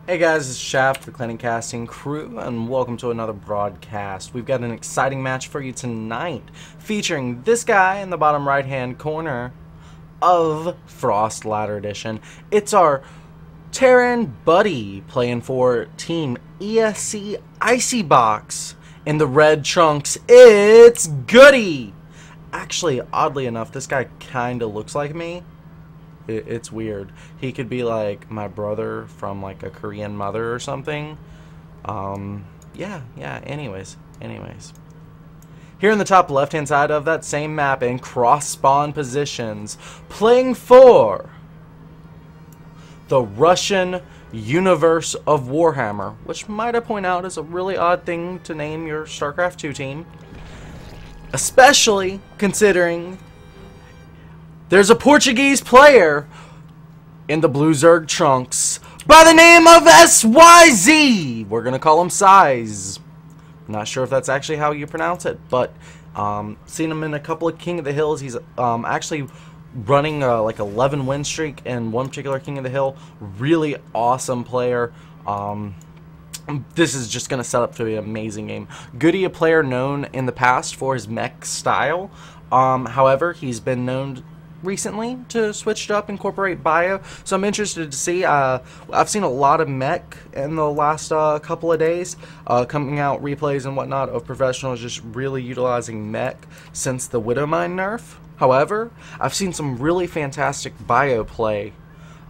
Hey guys, it's Shaft, the Clanning Casting crew, and welcome to another broadcast. We've got an exciting match for you tonight, featuring this guy in the bottom right-hand corner of Frost Ladder Edition. It's our Terran buddy playing for Team ESC Icy Box. In the red trunks, it's Goody! Actually, oddly enough, this guy kinda looks like me. It's weird. He could be like my brother from like a Korean mother or something. Yeah, anyways. Here in the top left hand side of that same map in cross spawn positions, playing for the Russian universe of Warhammer, which might I point out is a really odd thing to name your StarCraft 2 team, especially considering there's a Portuguese player in the blue Zerg trunks by the name of sYz. We're going to call him sYz. Not sure if that's actually how you pronounce it, but seen him in a couple of King of the Hills. He's actually running like 11 win streak in one particular King of the Hill. Really awesome player. This is just going to set up to be an amazing game. Goody, a player known in the past for his mech style. However, he's been known recently to switch it up, incorporate bio, so I'm interested to see. I've seen a lot of mech in the last couple of days coming out, replays and whatnot of professionals just really utilizing mech since the Widowmine nerf. However, I've seen some really fantastic bio play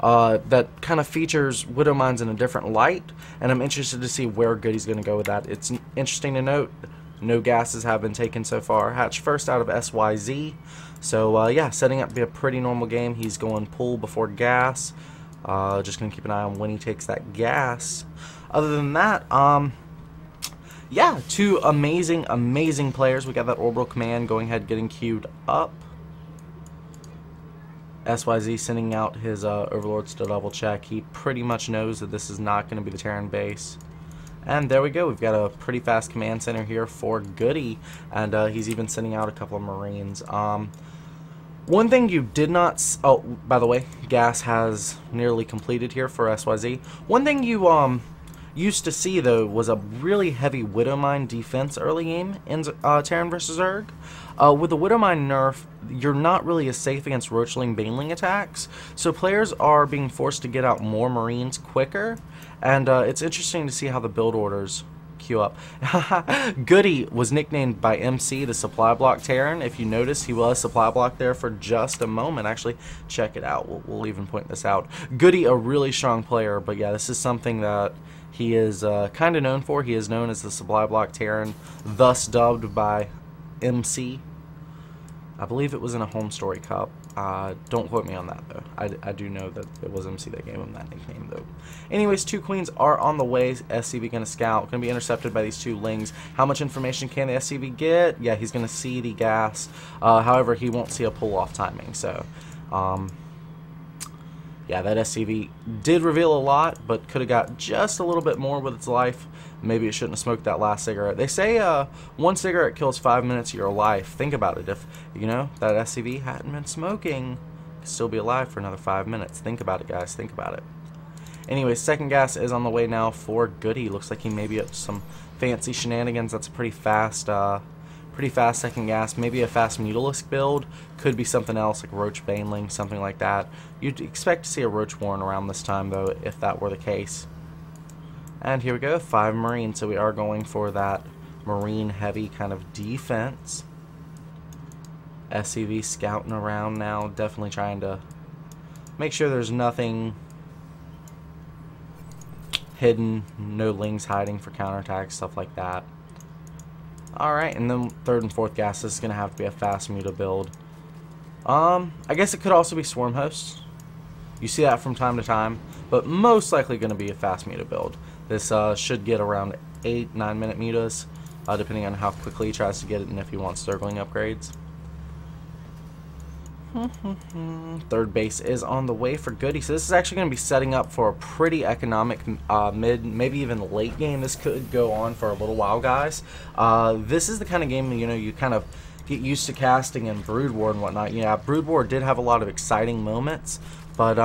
that kind of features Widowmines in a different light, and I'm interested to see where Goody's going to go with that. It's interesting to note no gases have been taken so far. Hatch first out of sYz. So, yeah, setting up to be a pretty normal game. He's going pull before gas. Just going to keep an eye on when he takes that gas. Other than that, yeah, two amazing players. We got that orbital command going ahead, getting queued up. sYz sending out his overlords to double check. He pretty much knows that this is not going to be the Terran base. And there we go. We've got a pretty fast command center here for Goody, and he's even sending out a couple of Marines. One thing you did not... Oh, by the way, gas has nearly completed here for sYz. One thing you used to see, though, was a really heavy Widowmine defense early game in Terran vs. Zerg. With the Widowmine nerf, you're not really as safe against Roachling Baneling attacks, so players are being forced to get out more Marines quicker, and it's interesting to see how the build orders queue up. Goody was nicknamed by MC the Supply Block Terran. If you notice, he was Supply Block there for just a moment. Actually, check it out. We'll even point this out. Goody, a really strong player, but yeah, this is something that he is kind of known for. He is known as the Supply Block Terran, thus dubbed by MC. I believe it was in a Home Story Cup. Don't quote me on that, though. I do know that it was MC that gave him that nickname, though. Anyways, two queens are on the way. SCV going to scout. Going to be intercepted by these two lings. How much information can the SCV get? Yeah, he's going to see the gas. However, he won't see a pull-off timing. So, yeah, that SCV did reveal a lot, but could have got just a little bit more with its life. Maybe it shouldn't have smoked that last cigarette. They say one cigarette kills 5 minutes of your life. Think about it. If, you know, that SCV hadn't been smoking, it'd still be alive for another 5 minutes. Think about it, guys. Think about it. Anyway, second gas is on the way now for Goody. Looks like he may be up to some fancy shenanigans. That's a pretty fast second gas. Maybe a fast Mutalisk build. Could be something else, like Roach Baneling, something like that. You'd expect to see a Roach Warren around this time, though, if that were the case. And here we go, 5 Marines, so we are going for that Marine-heavy kind of defense. SCV scouting around now, definitely trying to make sure there's nothing hidden, no lings hiding for counterattacks, stuff like that. Alright, and then third and fourth gas, this is going to have to be a fast muta build. I guess it could also be Swarm Hosts. You see that from time to time, but most likely going to be a fast muta build. This should get around 8-9 minute mutas, depending on how quickly he tries to get it and if he wants Zergling upgrades. Third base is on the way for Goody, so this is actually going to be setting up for a pretty economic mid, maybe even late game. This could go on for a little while, guys. This is the kind of game, you know, you kind of get used to casting in Brood War and whatnot. Yeah, Brood War did have a lot of exciting moments, but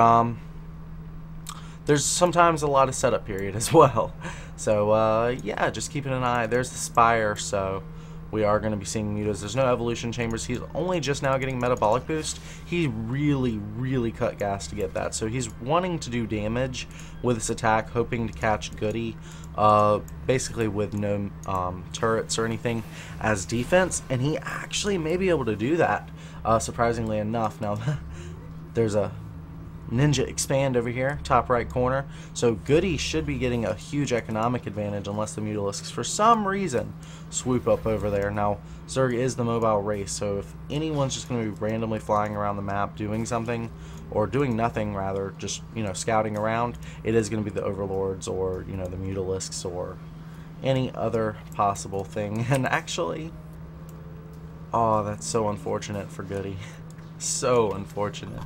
there's sometimes a lot of setup period as well. So yeah, just keeping an eye. There's the Spire, so we are going to be seeing mutas. There's no evolution chambers. He's only just now getting metabolic boost. He really cut gas to get that. So he's wanting to do damage with this attack, hoping to catch Goody, basically with no turrets or anything as defense. And he actually may be able to do that, surprisingly enough. Now, there's a ninja expand over here, top right corner. So Goody should be getting a huge economic advantage unless the Mutalisks for some reason swoop up over there. Now Zerg is the mobile race, so if anyone's just going to be randomly flying around the map doing something, or doing nothing rather, just, you know, scouting around, it is going to be the Overlords or, you know, the Mutalisks or any other possible thing. And actually, oh, that's so unfortunate for Goody. So unfortunate.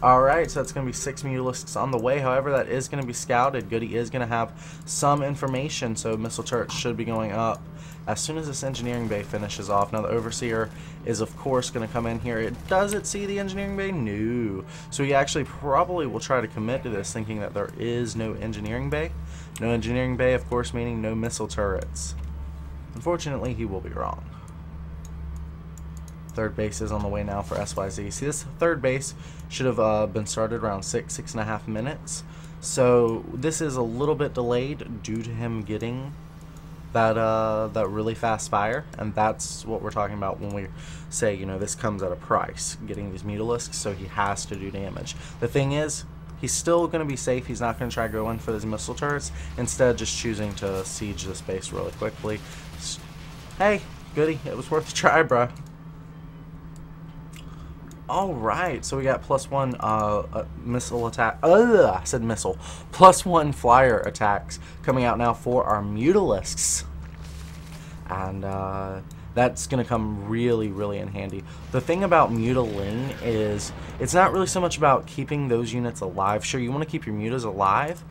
Alright, so that's going to be 6 Mutalisks on the way. However, that is going to be scouted. Goody is going to have some information, so missile turrets should be going up as soon as this engineering bay finishes off. Now, the Overseer is, of course, going to come in here. Does it see the engineering bay? No. So he actually probably will try to commit to this, thinking that there is no engineering bay. No engineering bay, of course, meaning no missile turrets. Unfortunately, he will be wrong. Third base is on the way now for sYz. See, this third base should have been started around 6.5 minutes. So this is a little bit delayed due to him getting that really fast fire, and that's what we're talking about when we say, you know, this comes at a price, getting these Mutalisks, so he has to do damage. The thing is, he's still going to be safe. He's not going to try going for those missile turrets, instead just choosing to siege this base really quickly. Hey, Goody, it was worth a try, bro. Alright, so we got +1 missile attack. I said missile. +1 flyer attacks coming out now for our Mutalisks. And that's going to come really in handy. The thing about Mutaling is it's not really so much about keeping those units alive. Sure, you want to keep your mutas alive,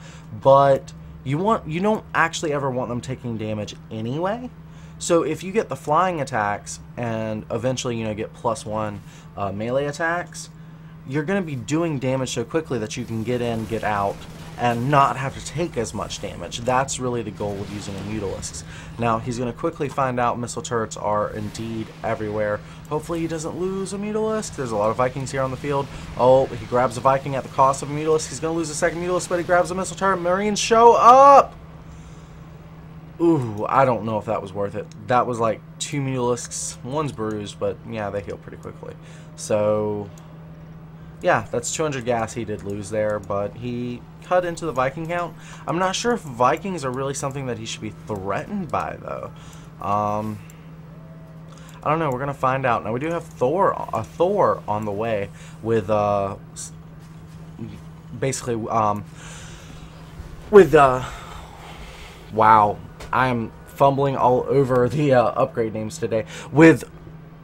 but you don't actually ever want them taking damage anyway. So if you get the flying attacks and eventually, you know, get +1 melee attacks, you're going to be doing damage so quickly that you can get in, get out, and not have to take as much damage. That's really the goal of using a Mutalisks. Now, he's going to quickly find out missile turrets are indeed everywhere. Hopefully he doesn't lose a Mutalisk. There's a lot of Vikings here on the field. Oh, he grabs a Viking at the cost of a Mutalisk. He's going to lose a second Mutalisk, but he grabs a missile turret. Marines show up! Ooh, I don't know if that was worth it. That was like 2 Mutalisks. One's bruised, but yeah, they heal pretty quickly. So, yeah, that's 200 gas he did lose there, but he cut into the Viking count. I'm not sure if Vikings are really something that he should be threatened by, though. I don't know. We're going to find out. Now, we do have a Thor on the way with, basically, wow. I am fumbling all over the upgrade names today. With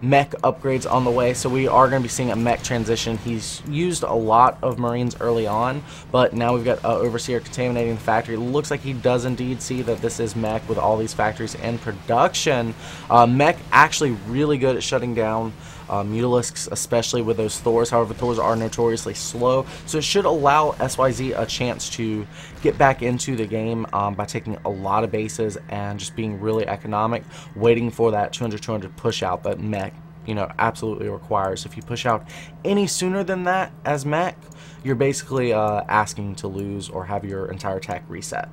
mech upgrades on the way, so we are going to be seeing a mech transition. He's used a lot of Marines early on, but now we've got Overseer contaminating the factory. It looks like he does indeed see that this is mech with all these factories in production. Mech actually really good at shutting down Mutalisks, especially with those Thors. However, Thors are notoriously slow, so it should allow sYz a chance to get back into the game by taking a lot of bases and just being really economic, waiting for that 200 push out that mech, you know, absolutely requires. If you push out any sooner than that as mech, you're basically asking to lose or have your entire attack reset.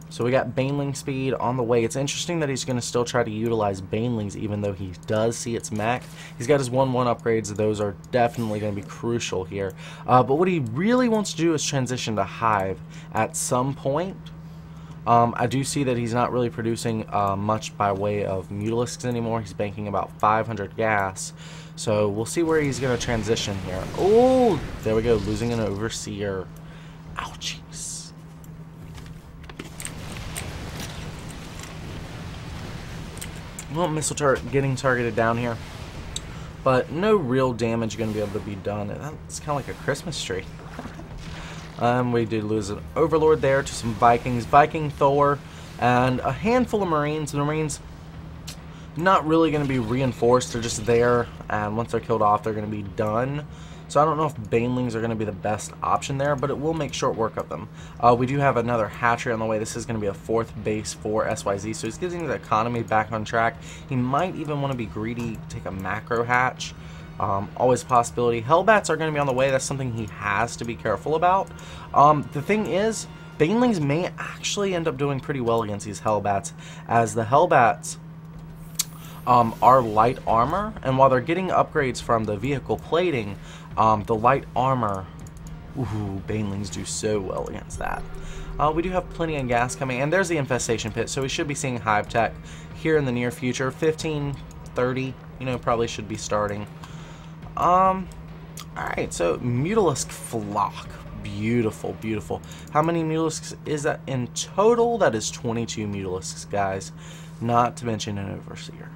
So we got Baneling speed on the way. It's interesting that he's going to still try to utilize Banelings even though he does see its mech. He's got his 1-1 upgrades. Those are definitely going to be crucial here. But what he really wants to do is transition to Hive at some point. I do see that he's not really producing much by way of Mutalisks anymore. He's banking about 500 gas. So we'll see where he's going to transition here. Oh, there we go. Losing an Overseer. Ouchies. Well, missile turret getting targeted down here, but no real damage going to be able to be done. It's kind of like a Christmas tree. We did lose an Overlord there to some Vikings, Viking, Thor, and a handful of Marines. The Marines not really going to be reinforced. They're just there, and once they're killed off, they're going to be done. So I don't know if banelings are going to be the best option there, but it will make short work of them. We do have another hatchery on the way. This is going to be a 4th base for sYz, so he's getting his economy back on track. He might even want to be greedy, take a macro hatch. Always a possibility. Hellbats are going to be on the way. That's something he has to be careful about. The thing is, banelings may actually end up doing pretty well against these Hellbats, as the Hellbats are light armor, and while they're getting upgrades from the vehicle plating, the light armor, ooh, banelings do so well against that. We do have plenty of gas coming, and there's the infestation pit, so we should be seeing hive tech here in the near future. 15, 30, you know, probably should be starting. Alright, so Mutalisk flock. Beautiful, beautiful. How many Mutalisks is that in total? That is 22 Mutalisks, guys. Not to mention an Overseer.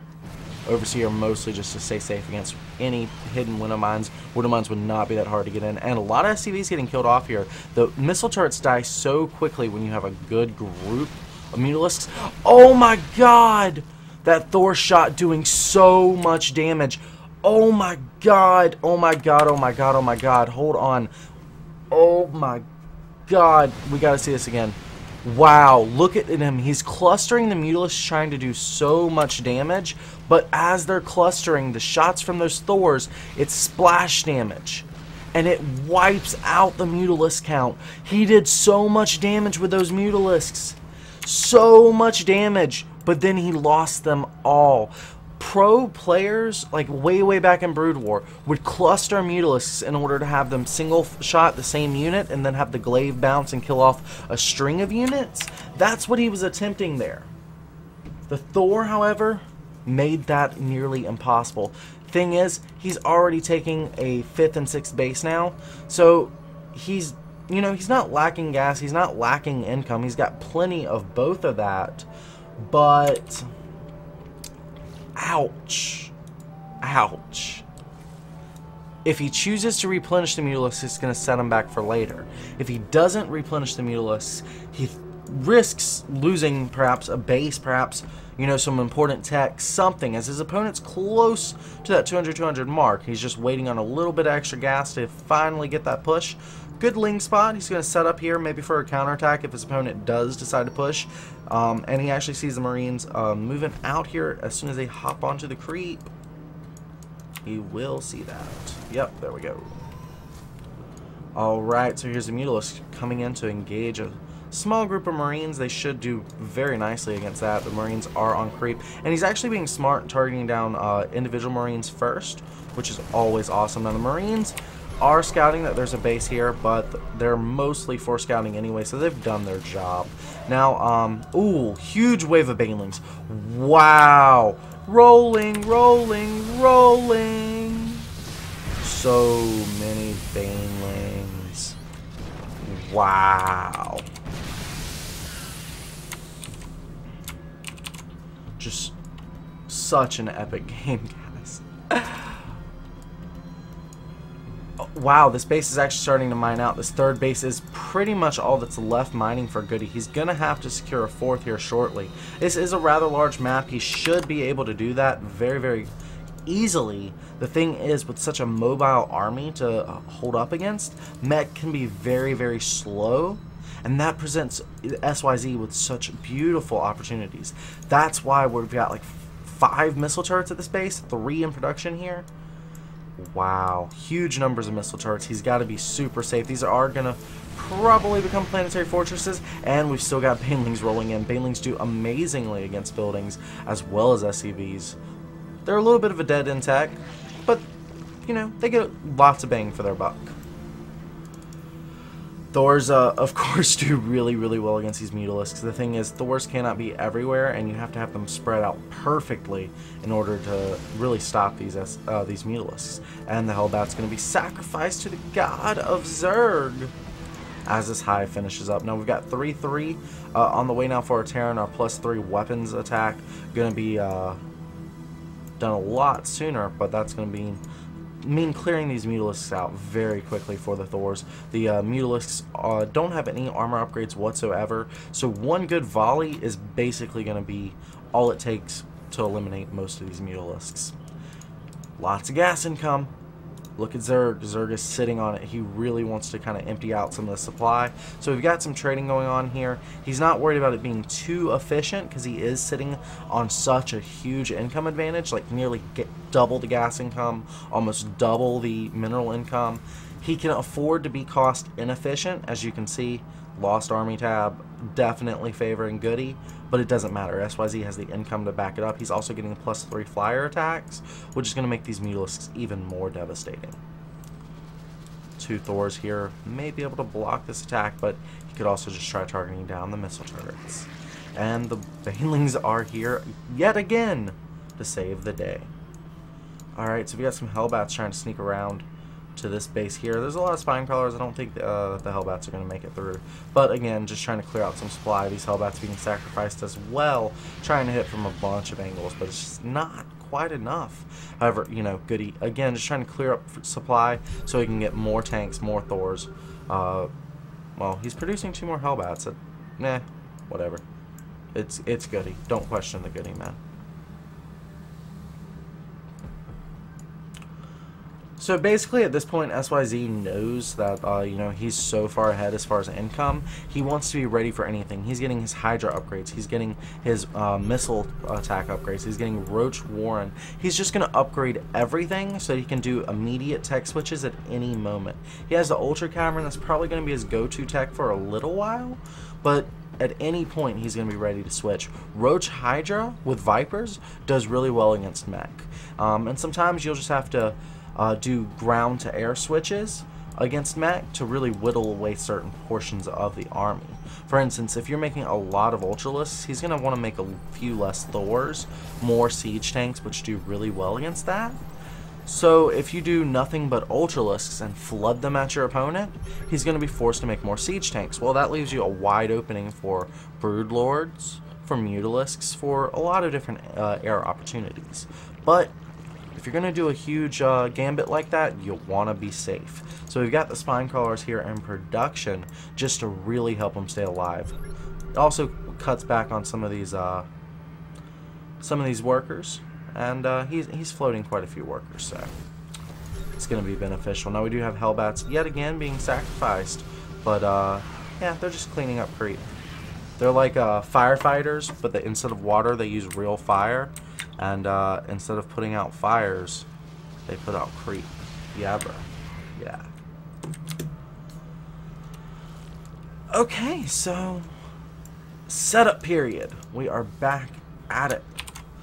Overseer mostly just to stay safe against any hidden Widow Mines. Widow Mines would not be that hard to get in. And a lot of SCVs getting killed off here. The missile turrets die so quickly when you have a good group of Mutalisks. Oh my god! That Thor shot doing so much damage. Oh my god, oh my god, oh my god, oh my god, hold on. Oh my god, we gotta see this again. Wow, look at him. He's clustering the Mutalisks, trying to do so much damage, but as they're clustering, the shots from those Thors, it's splash damage. And it wipes out the Mutalisk count. He did so much damage with those Mutalisks. So much damage, but then he lost them all. Pro players, like way back in Brood War, would cluster Mutalisks in order to have them single shot the same unit and then have the glaive bounce and kill off a string of units. That's what he was attempting there. The Thor, however, made that nearly impossible. Thing is, he's already taking a 5th and 6th base now, so he's, you know, he's not lacking gas, he's not lacking income, he's got plenty of both of that, but ouch. Ouch. If he chooses to replenish the Mutalisks, it's going to set him back for later. If he doesn't replenish the Mutalisks, he risks losing perhaps a base, perhaps, you know, some important tech, something, as his opponent's close to that 200-200 mark. He's just waiting on a little bit of extra gas to finally get that push. Good ling spot. He's going to set up here maybe for a counterattack if his opponent does decide to push. And he actually sees the Marines moving out here as soon as they hop onto the creep. He will see that. Yep, there we go. Alright, so here's the Mutalisk coming in to engage a small group of Marines. They should do very nicely against that. The Marines are on creep. And he's actually being smart and targeting down individual Marines first, which is always awesome. Now the Marines are scouting that there's a base here, but they're mostly for scouting anyway, so they've done their job. Now, ooh, huge wave of banelings. Wow. Rolling, rolling, rolling. So many banelings. Wow. Just such an epic game, guys. Wow, this base is actually starting to mine out. This 3rd base is pretty much all that's left mining for Goody. He's going to have to secure a 4th here shortly. This is a rather large map. He should be able to do that very easily. The thing is, with such a mobile army to hold up against, mech can be very slow, and that presents sYz with such beautiful opportunities. That's why we've got like 5 missile turrets at this base, 3 in production here. Wow, huge numbers of missile turrets. He's got to be super safe. These are going to probably become planetary fortresses, and we've still got banelings rolling in. Banelings do amazingly against buildings as well as SCVs. They're a little bit of a dead-end tech, but, you know, they get lots of bang for their buck. Thors, of course, do really well against these Mutalisks. The thing is, Thors cannot be everywhere, and you have to have them spread out perfectly in order to really stop these Mutalisks. And the Hellbat's going to be sacrificed to the god of Zerg as this hive finishes up. Now, we've got 3-3 on the way now for our Terran. Our +3 weapons attack going to be done a lot sooner, but that's going to mean clearing these Mutalisks out very quickly for the Thors. The Mutalisks don't have any armor upgrades whatsoever, so one good volley is basically going to be all it takes to eliminate most of these Mutalisks. Lots of gas income. Look at Zerg. Zerg is sitting on it. He really wants to kind of empty out some of the supply. So we've got some trading going on here. He's not worried about it being too efficient because he is sitting on such a huge income advantage, like nearly double the gas income, almost double the mineral income. He can afford to be cost inefficient. As you can see, Lost Army tab definitely favoring Goody, but it doesn't matter. sYz has the income to back it up. He's also getting +3 flyer attacks, which is going to make these Mutalisks even more devastating. 2 Thors here may be able to block this attack, but he could also just try targeting down the missile turrets. And the Banelings are here yet again to save the day. Alright, so we got some Hellbats trying to sneak around to this base here. There's a lot of spine crawlers. I don't think the Hellbats are going to make it through. But again, just trying to clear out some supply. These Hellbats being sacrificed as well, trying to hit from a bunch of angles, but it's just not quite enough. However, you know, Goody, again, just trying to clear up supply so he can get more tanks, more Thors. Well, he's producing 2 more Hellbats. Nah, whatever. It's Goody. Don't question the Goody, man. So basically at this point, sYz knows that, you know, he's so far ahead as far as income. He wants to be ready for anything. He's getting his Hydra upgrades. He's getting his missile attack upgrades. He's getting Roach Warren. He's just going to upgrade everything so he can do immediate tech switches at any moment. He has the Ultra Cavern that's probably going to be his go-to tech for a little while, but at any point he's going to be ready to switch. Roach Hydra with Vipers does really well against mech. And sometimes you'll just have to do ground to air switches against mech to really whittle away certain portions of the army. For instance, if you're making a lot of Ultralisks, he's going to want to make a few less Thors, more siege tanks, which do really well against that. So if you do nothing but Ultralisks and flood them at your opponent, he's going to be forced to make more siege tanks. Well, that leaves you a wide opening for Broodlords, for Mutalisks, for a lot of different air opportunities. But if you're going to do a huge gambit like that, you want to be safe. So we've got the spine crawlers here in production just to really help them stay alive. It also cuts back on some of these workers, and he's floating quite a few workers, so it's going to be beneficial. Now we do have Hellbats yet again being sacrificed, but yeah, they're just cleaning up creep. They're like firefighters, but instead of water, they use real fire. And instead of putting out fires, they put out creep. Yeah, bro. Yeah. Okay, so setup period. We are back at it.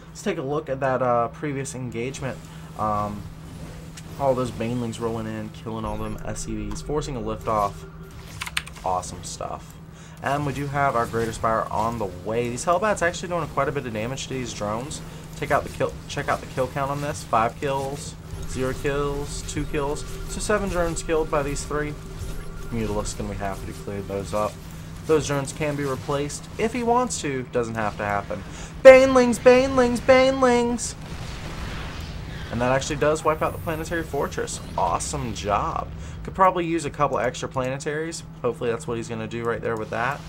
Let's take a look at that previous engagement. All those Banelings rolling in, killing all them SCVs, forcing a liftoff. Awesome stuff. And we do have our Greater Spire on the way. These Hellbats actually doing quite a bit of damage to these drones. Check out the kill count on this. 5 kills, 0 kills, 2 kills. So 7 drones killed by these 3. Mutalisk's gonna be happy to clear those up. Those drones can be replaced if he wants to. Doesn't have to happen. Banelings, Banelings, Banelings! And that actually does wipe out the planetary fortress. Awesome job. Could probably use a couple extra planetaries. Hopefully that's what he's gonna do right there with that.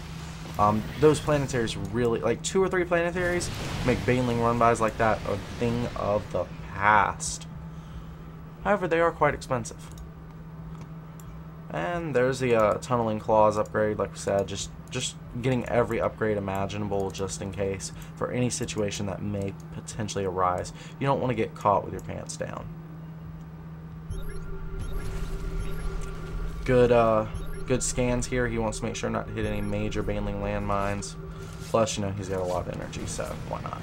Those planetaries really, like 2 or 3 planetaries, make Baneling run-bys like that a thing of the past. However, they are quite expensive. And there's the tunneling claws upgrade, like we said, just getting every upgrade imaginable just in case for any situation that may potentially arise. You don't want to get caught with your pants down. Good scans here. He wants to make sure not to hit any major Baneling landmines. Plus, you know, he's got a lot of energy, so why not?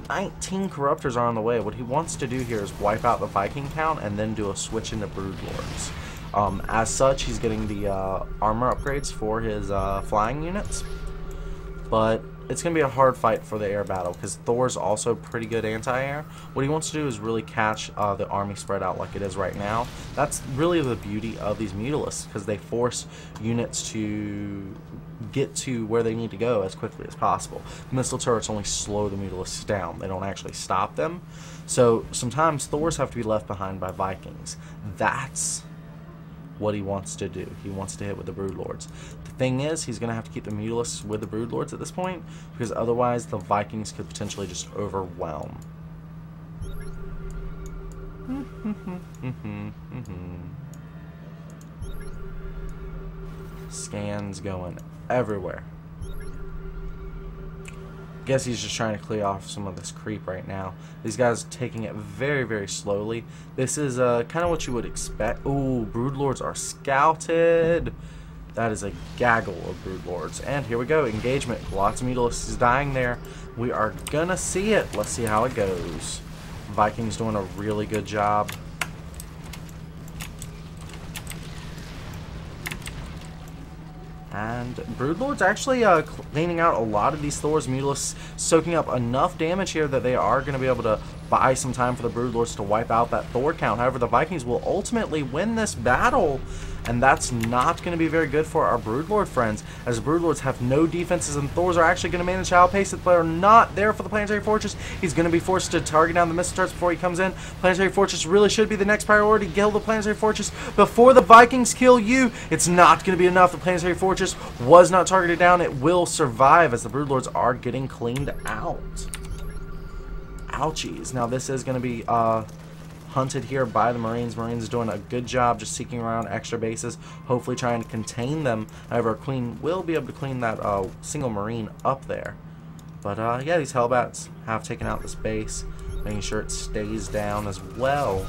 19 Corruptors are on the way. What he wants to do here is wipe out the Viking count and then do a switch into Broodlords. As such, he's getting the armor upgrades for his flying units. But it's going to be a hard fight for the air battle because Thor's also pretty good anti-air. What he wants to do is really catch the army spread out like it is right now. That's really the beauty of these Mutalisks because they force units to get to where they need to go as quickly as possible. Missile turrets only slow the Mutalisks down. They don't actually stop them. So sometimes Thors have to be left behind by Vikings. That's what he wants to do. He wants to hit with the Broodlords. The thing is, he's going to have to keep the Mutalisks with the Broodlords at this point, because otherwise the Vikings could potentially just overwhelm. Scans going everywhere. Guess he's just trying to clear off some of this creep right now. These guys are taking it very, very slowly. This is kind of what you would expect. Ooh, Broodlords are scouted. That is a gaggle of Broodlords. And here we go, engagement. Lots of Mutalisks dying there. We are gonna see it. Let's see how it goes. Vikings doing a really good job. And Broodlord's actually cleaning out a lot of these Thor's Mutalisks, soaking up enough damage here that they are going to be able to buy some time for the Broodlords to wipe out that Thor count. However, the Vikings will ultimately win this battle, and that's not going to be very good for our Broodlord friends, as Broodlords have no defenses, and Thors are actually going to manage to outpace it. They are not there for the Planetary Fortress. He's going to be forced to target down the missile turrets before he comes in. Planetary Fortress really should be the next priority. Kill the Planetary Fortress before the Vikings kill you. It's not going to be enough. The Planetary Fortress was not targeted down. It will survive as the Broodlords are getting cleaned out. Ouchies. Now this is going to be hunted here by the Marines. Marines doing a good job just seeking around extra bases, hopefully trying to contain them. However, Queen will be able to clean that single Marine up there. But yeah, these Hellbats have taken out this base, making sure it stays down as well.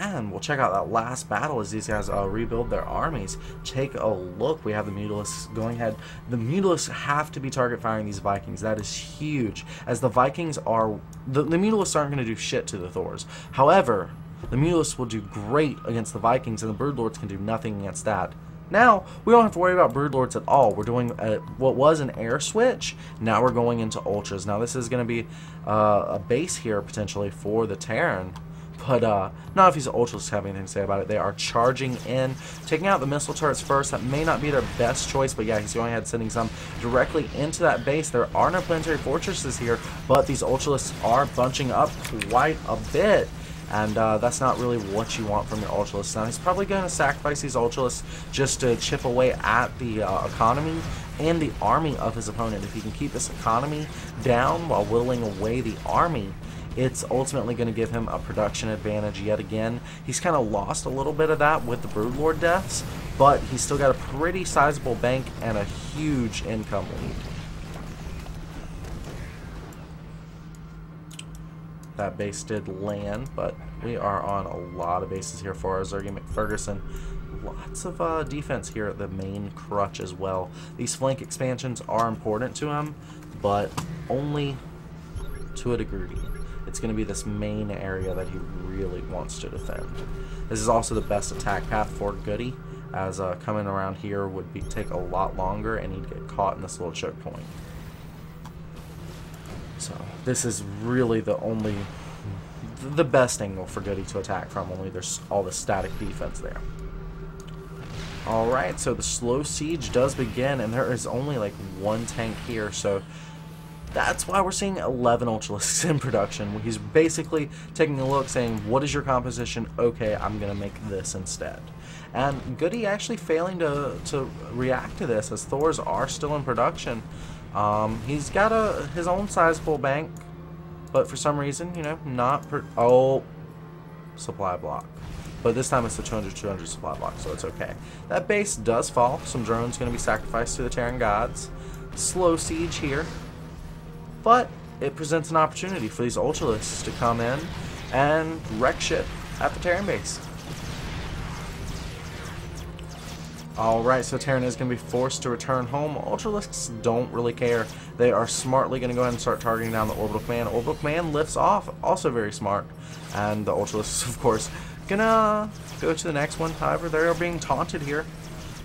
And we'll check out that last battle as these guys rebuild their armies. Take a look. We have the Mutalisks going ahead. The Mutalisks have to be target firing these Vikings. That is huge, as the Vikings are... The Mutalisks aren't going to do shit to the Thors. However, the Mutalisks will do great against the Vikings, and the Broodlords can do nothing against that. Now, we don't have to worry about Broodlords at all. We're doing what was an air switch. Now we're going into Ultras. Now this is going to be a base here, potentially, for the Terran. But not if these Ultras have anything to say about it. They are charging in, taking out the missile turrets first. That may not be their best choice, but yeah, he's going ahead sending some directly into that base. There are no planetary fortresses here, but these Ultras are bunching up quite a bit. And that's not really what you want from your Ultras. Now, he's probably going to sacrifice these Ultras just to chip away at the economy and the army of his opponent. If he can keep this economy down while whittling away the army, it's ultimately going to give him a production advantage yet again. He's kind of lost a little bit of that with the Broodlord deaths, but he's still got a pretty sizable bank and a huge income lead. That base did land, but we are on a lot of bases here for our Zergy McFerguson. Lots of defense here at the main crutch as well. These flank expansions are important to him, but only to a degree. It's going to be this main area that he really wants to defend. This is also the best attack path for Goody, as coming around here would take a lot longer, and he'd get caught in this little choke point. So this is really the best angle for Goody to attack from, only there's all the static defense there. Alright, so the slow siege does begin, and there is only like one tank here, so that's why we're seeing 11 Ultralisks in production. He's basically taking a look, saying, what is your composition? Okay, I'm going to make this instead. And Goody actually failing to react to this, as Thors are still in production. He's got his own sizable bank, but for some reason, you know, supply block. But this time it's the 200-200 supply block, so it's okay. That base does fall. Some drones going to be sacrificed to the Terran gods. Slow siege here. But it presents an opportunity for these Ultralisks to come in and wreck shit at the Terran base. Alright, so Terran is going to be forced to return home. Ultralisks don't really care. They are smartly going to go ahead and start targeting down the Orbital Command. Orbital Command lifts off, also very smart. And the Ultralisks, of course, gonna go to the next one. However, they are being taunted here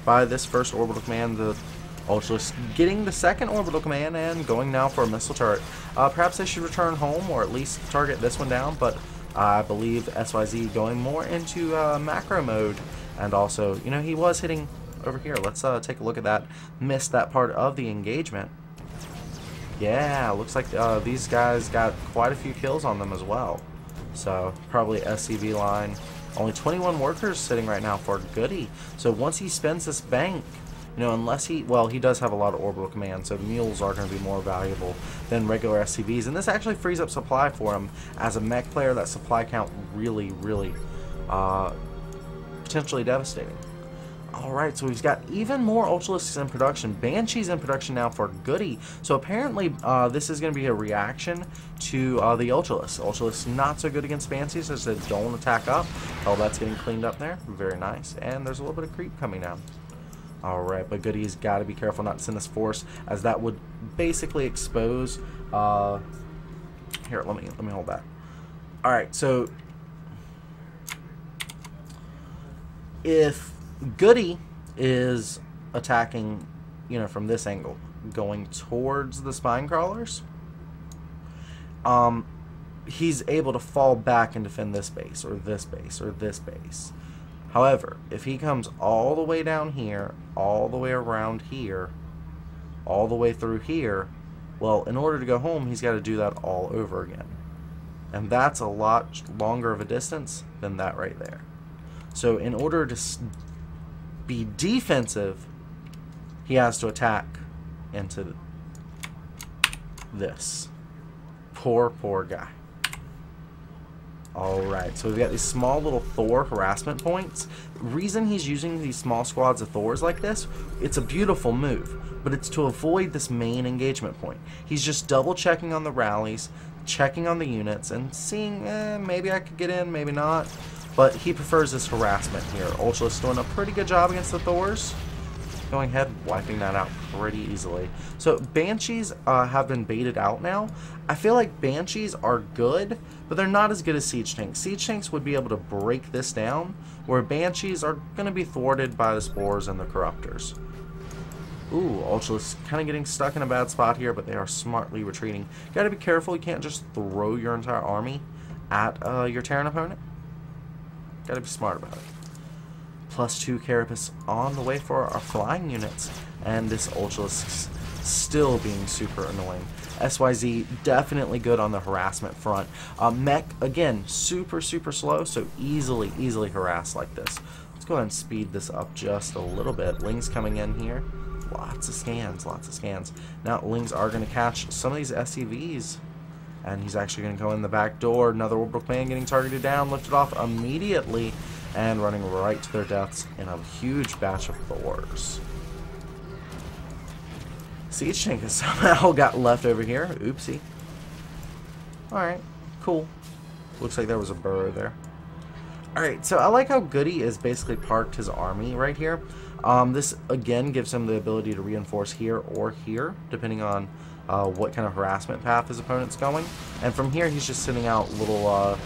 by this first Orbital Command. The Ultralisks getting the second Orbital Command and going now for a missile turret. Perhaps they should return home, or at least target this one down, but I believe sYz going more into macro mode. And also, you know, he was hitting over here. Let's take a look at that. Missed that part of the engagement. Yeah, looks like these guys got quite a few kills on them as well. So, probably SCV line. Only 21 workers sitting right now for Goody. So once he spends this bank, You know, unless he, well, he does have a lot of orbital command, so the mules are going to be more valuable than regular SCVs. And this actually frees up supply for him. As a mech player, that supply count really, really potentially devastating. Alright, so we've got even more Ultralisks in production. Banshee's in production now for Goody. So apparently this is going to be a reaction to the Ultralisk. Ultralisk not so good against Banshees, as they don't attack up. Oh, that's getting cleaned up there. Very nice. And there's a little bit of creep coming down. Alright, but Goody's got to be careful not to send this force, as that would basically expose... here, let me hold that. Alright, so... if Goody is attacking, you know, from this angle, going towards the spine crawlers, he's able to fall back and defend this base, or this base, or this base. However, if he comes all the way down here, all the way around here, all the way through here, well, in order to go home, he's got to do that all over again. And that's a lot longer of a distance than that right there. So in order to be defensive, he has to attack into this. Poor, poor guy. Alright, so we've got these small little Thor harassment points. The reason he's using these small squads of Thors like this, it's a beautiful move, but it's to avoid this main engagement point. He's just double checking on the rallies, checking on the units, and seeing, maybe I could get in, maybe not. But he prefers this harassment here. Ultralisk doing a pretty good job against the Thors. Going ahead, wiping that out pretty easily. So Banshees have been baited out now. I feel like Banshees are good, but they're not as good as Siege Tanks. Siege Tanks would be able to break this down, where Banshees are going to be thwarted by the Spores and the Corruptors. Ooh, Ultralisk kind of getting stuck in a bad spot here, but they are smartly retreating. Got to be careful. You can't just throw your entire army at your Terran opponent. Got to be smart about it. +2 Carapace on the way for our flying units, and this Ultralisk still being super annoying. sYz definitely good on the harassment front. Mech, again, super slow, so easily harassed like this. Let's go ahead and speed this up just a little bit. Lings coming in here. Lots of scans, lots of scans. Now, Lings are going to catch some of these SCVs. And he's actually going to go in the back door. Another orbital command getting targeted down, lifted off immediately, and running right to their deaths in a huge batch of Thors. Siege Tank has somehow got left over here. Oopsie. Alright, cool. Looks like there was a burrow there. Alright, so I like how Goody is basically parked his army right here. This, again, gives him the ability to reinforce here or here, depending on what kind of harassment path his opponent's going. And from here, he's just sending out little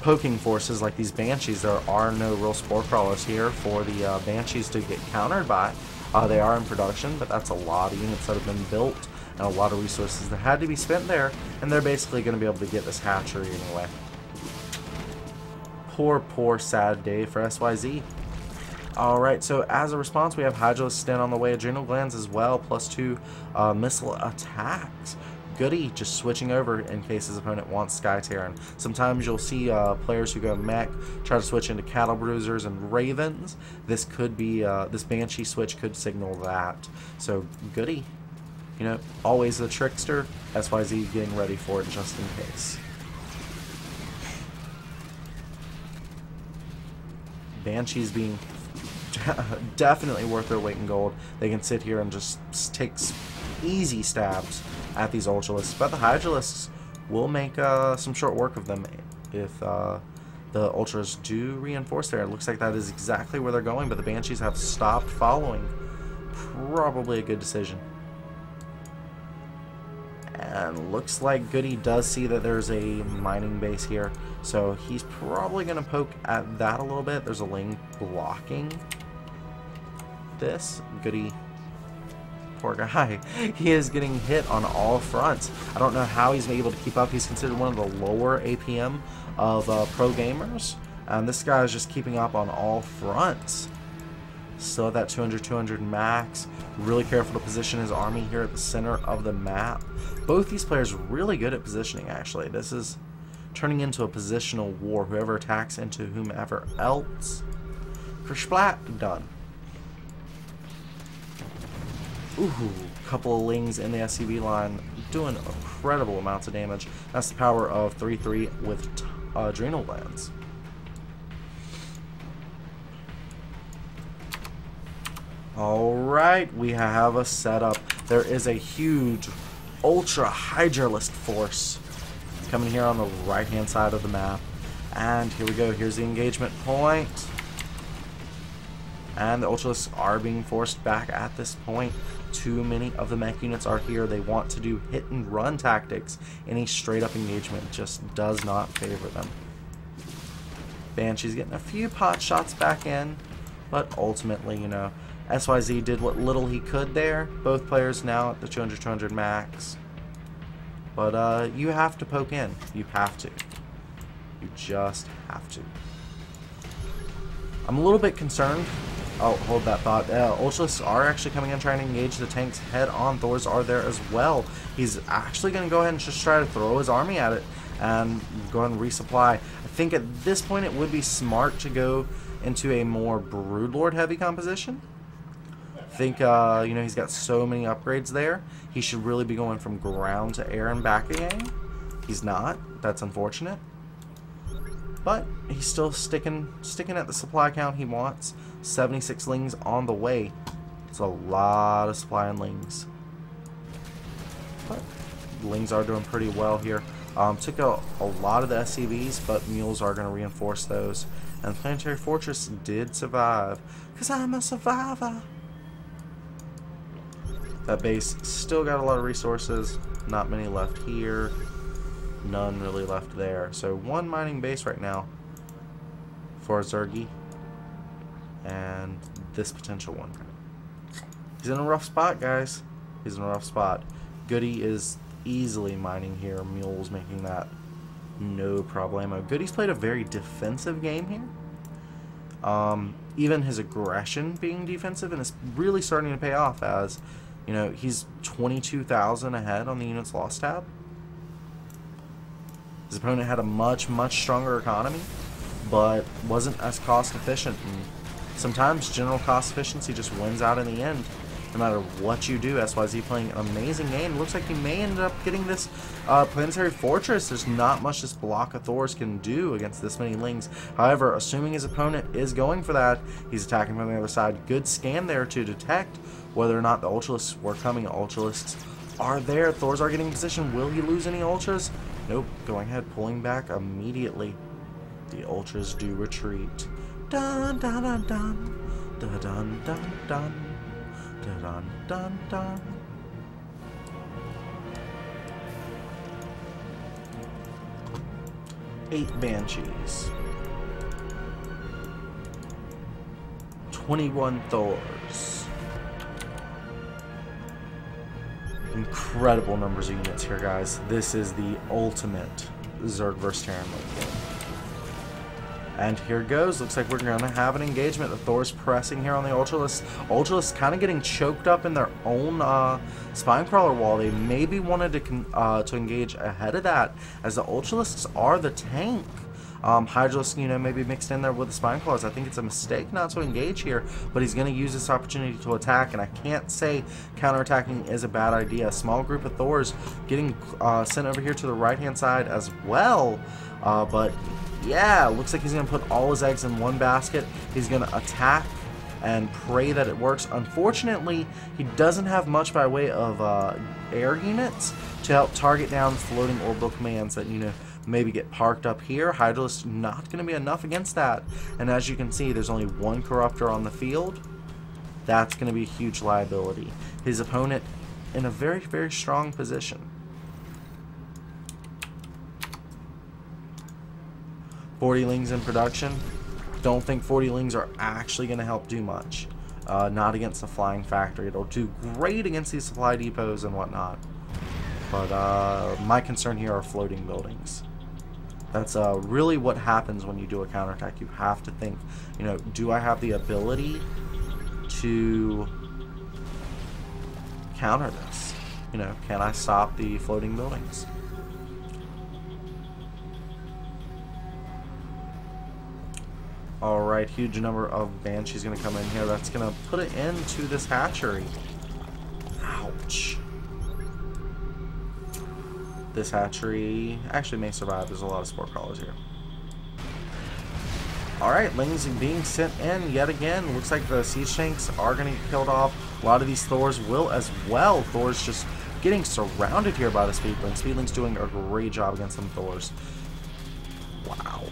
poking forces like these Banshees. There are no real Spore Crawlers here for the Banshees to get countered by. They are in production, but that's a lot of units that have been built and a lot of resources that had to be spent there, and they're basically going to be able to get this hatchery anyway. Poor, sad day for sYz. Alright, so as a response, we have Hydralisk stand on the way, Adrenal Glands as well, +2 missile attacks. Goody just switching over in case his opponent wants Sky Terran. Sometimes you'll see players who go mech try to switch into Cattle Bruisers and Ravens. This could be, this Banshee switch could signal that. So Goody, you know, always the trickster. sYz getting ready for it just in case. Banshees being definitely worth their weight in gold. They can sit here and just take easy stabs at these Ultralisks, but the Hydralisks will make some short work of them if the Ultras do reinforce there. It looks like that is exactly where they're going, but the Banshees have stopped following. Probably a good decision. And looks like Goody does see that there's a mining base here, so he's probably going to poke at that a little bit. There's a Ling blocking this. Goody, poor guy, he is getting hit on all fronts. I don't know how he's able to keep up. He's considered one of the lower APM of pro gamers, and this guy is just keeping up on all fronts. Still at that 200 max. Really careful to position his army here at the center of the map. Both these players really good at positioning, actually. This is turning into a positional war. Whoever attacks into whomever else. Kersplat, done. Ooh, couple of Lings in the SCV line doing incredible amounts of damage. That's the power of 3/3 with Adrenal Glands. Alright, we have a setup. There is a huge Ultra Hydralist force coming here on the right hand side of the map. And here we go, here's the engagement point. And the Ultralisks are being forced back at this point. Too many of the mech units are here. They want to do hit and run tactics. Any straight up engagement just does not favor them. Banshee's getting a few pot shots back in, but ultimately, you know, sYz did what little he could there. Both players now at the 200 max. But you have to poke in. You have to. You just have to. I'm a little bit concerned. Oh, hold that thought. Ultralisks are actually coming in trying to engage the tanks head on. Thors are there as well. He's actually going to go ahead and just try to throw his army at it and go ahead and resupply. I think at this point it would be smart to go into a more Broodlord heavy composition. I think, you know, he's got so many upgrades there. He should really be going from ground to air and back again. He's not. That's unfortunate. But he's still sticking at the supply count he wants. 76 Lings on the way. It's a lot of supply and Lings. But Lings are doing pretty well here. Took out a lot of the SCVs, but mules are going to reinforce those. And Planetary Fortress did survive. Because I'm a survivor. That base still got a lot of resources. Not many left here. None really left there. So one mining base right now for Zergy. And this potential one. He's in a rough spot, guys. He's in a rough spot. Goody is easily mining here. Mules making that no problemo. Goody's played a very defensive game here. Even his aggression being defensive, and it's really starting to pay off as, you know, he's 22,000 ahead on the units lost tab. His opponent had a much stronger economy, but wasn't as cost efficient. And sometimes general cost efficiency just wins out in the end, no matter what you do. sYz playing an amazing game. Looks like he may end up getting this Planetary Fortress. There's not much this block of Thors can do against this many Lings. However, assuming his opponent is going for that, he's attacking from the other side. Good scan there to detect whether or not the Ultralisks were coming. Ultralisks are there. Thors are getting in position. Will he lose any Ultras? Nope. Going ahead, pulling back immediately. The Ultras do retreat. Dun dun dun dun. Dun dun dun dun. Dun dun dun dun. Eight Banshees. 21 Thors. Incredible numbers of units here, guys. This is the ultimate Zerg vs. Terran mode game. And here goes. Looks like we're going to have an engagement. The Thor's pressing here on the Ultralisks. Ultralisks kind of getting choked up in their own Spinecrawler wall. They maybe wanted to engage ahead of that, as the Ultralisks are the tank. Hydralisk, you know, maybe mixed in there with the Spinecrawlers. I think it's a mistake not to engage here, but he's going to use this opportunity to attack, and I can't say counterattacking is a bad idea. A small group of Thors getting sent over here to the right-hand side as well, but yeah, looks like he's going to put all his eggs in one basket. He's going to attack and pray that it works. Unfortunately, he doesn't have much by way of air units to help target down floating orbital commands that, you know, maybe get parked up here. Hydralisk not going to be enough against that. And as you can see, there's only one Corruptor on the field. That's going to be a huge liability. His opponent in a very strong position. 40 Lings in production. Don't think 40 Lings are actually going to help do much. Not against the Flying Factory. It'll do great against these supply depots and whatnot. But my concern here are floating buildings. That's really what happens when you do a counterattack. You have to think, you know, do I have the ability to counter this? You know, can I stop the floating buildings? Alright, huge number of Banshees going to come in here. That's going to put it into this hatchery. Ouch. This hatchery actually may survive. There's a lot of sport crawlers here. Alright, Lings being sent in yet again. Looks like the siege tanks are going to get killed off. A lot of these Thors will as well. Thor's just getting surrounded here by the Speedlings. Speedlings doing a great job against some Thors. Wow.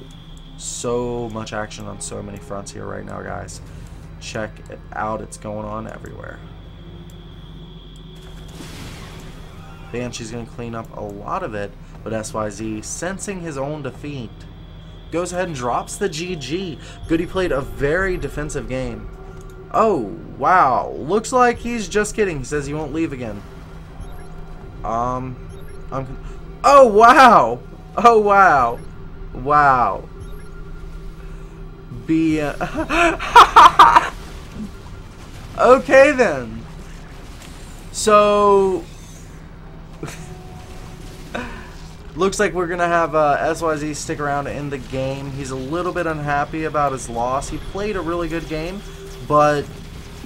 So much action on so many fronts here right now, guys. Check it out. It's going on everywhere. Banshee's going to clean up a lot of it, but sYz, sensing his own defeat, goes ahead and drops the GG. Goody played a very defensive game. Oh, wow. Looks like he's just kidding. He says he won't leave again. Oh, wow. Oh, wow. Wow. Okay, then. So... looks like we're going to have sYz stick around in the game. He's a little bit unhappy about his loss. He played a really good game, but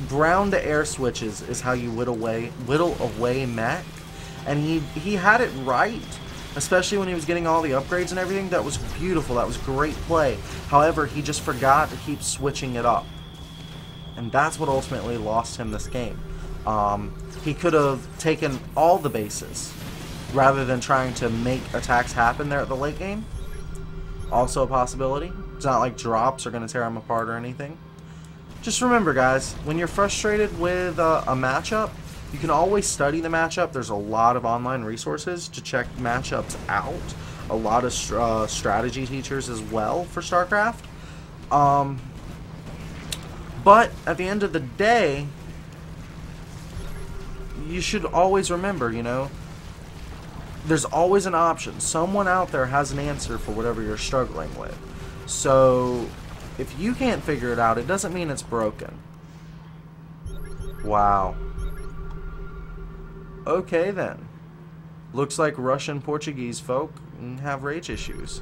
ground to air switches is how you whittle away mech. And he had it right, especially when he was getting all the upgrades and everything. That was beautiful. That was great play. However, he just forgot to keep switching it up. And that's what ultimately lost him this game. He could have taken all the bases rather than trying to make attacks happen there at the late game. Also a possibility. It's not like drops are going to tear him apart or anything. Just remember, guys, when you're frustrated with a matchup, you can always study the matchup. There's a lot of online resources to check matchups out. A lot of strategy teachers as well for StarCraft. But at the end of the day, you should always remember, you know, there's always an option. Someone out there has an answer for whatever you're struggling with. So, if you can't figure it out, it doesn't mean it's broken. Wow. Okay, then. Looks like Russian Portuguese folk have rage issues.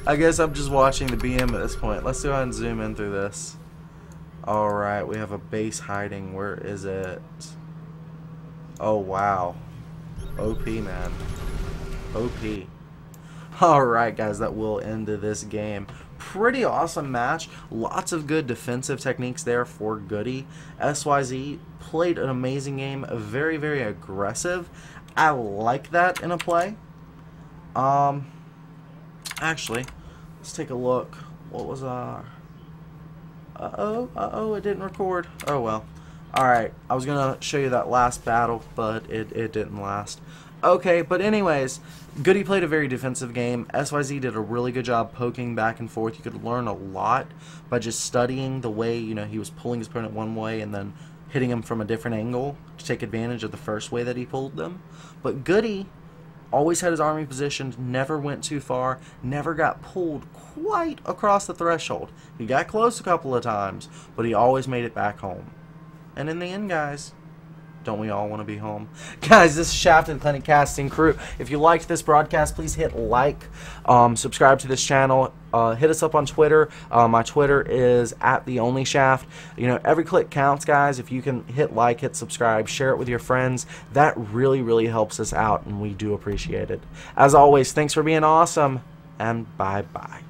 I guess I'm just watching the BM at this point. Let's go ahead and zoom in through this. Alright, we have a base hiding. Where is it? Oh, wow. OP, man. OP. Alright, guys, that will end this game. Pretty awesome match. Lots of good defensive techniques there for Goody. sYz played an amazing game. Very, very aggressive. I like that in a play. Actually, let's take a look. What was our... Uh-oh, it didn't record. Oh, well. Alright, I was going to show you that last battle, but it didn't last. Okay, but anyways, Goody played a very defensive game. sYz did a really good job poking back and forth. You could learn a lot by just studying the way, you know, he was pulling his opponent one way and then hitting him from a different angle to take advantage of the first way that he pulled them. But Goody always had his army positioned, never went too far, never got pulled quite across the threshold. He got close a couple of times, but he always made it back home. And in the end, guys, don't we all want to be home? Guys, this is Shaft and Clinic Casting Crew. If you liked this broadcast, please hit like, subscribe to this channel, hit us up on Twitter. My Twitter is @TheOnlyShaft. You know, every click counts, guys. If you can hit like, hit subscribe, share it with your friends, that really, really helps us out, and we do appreciate it. As always, thanks for being awesome, and bye-bye.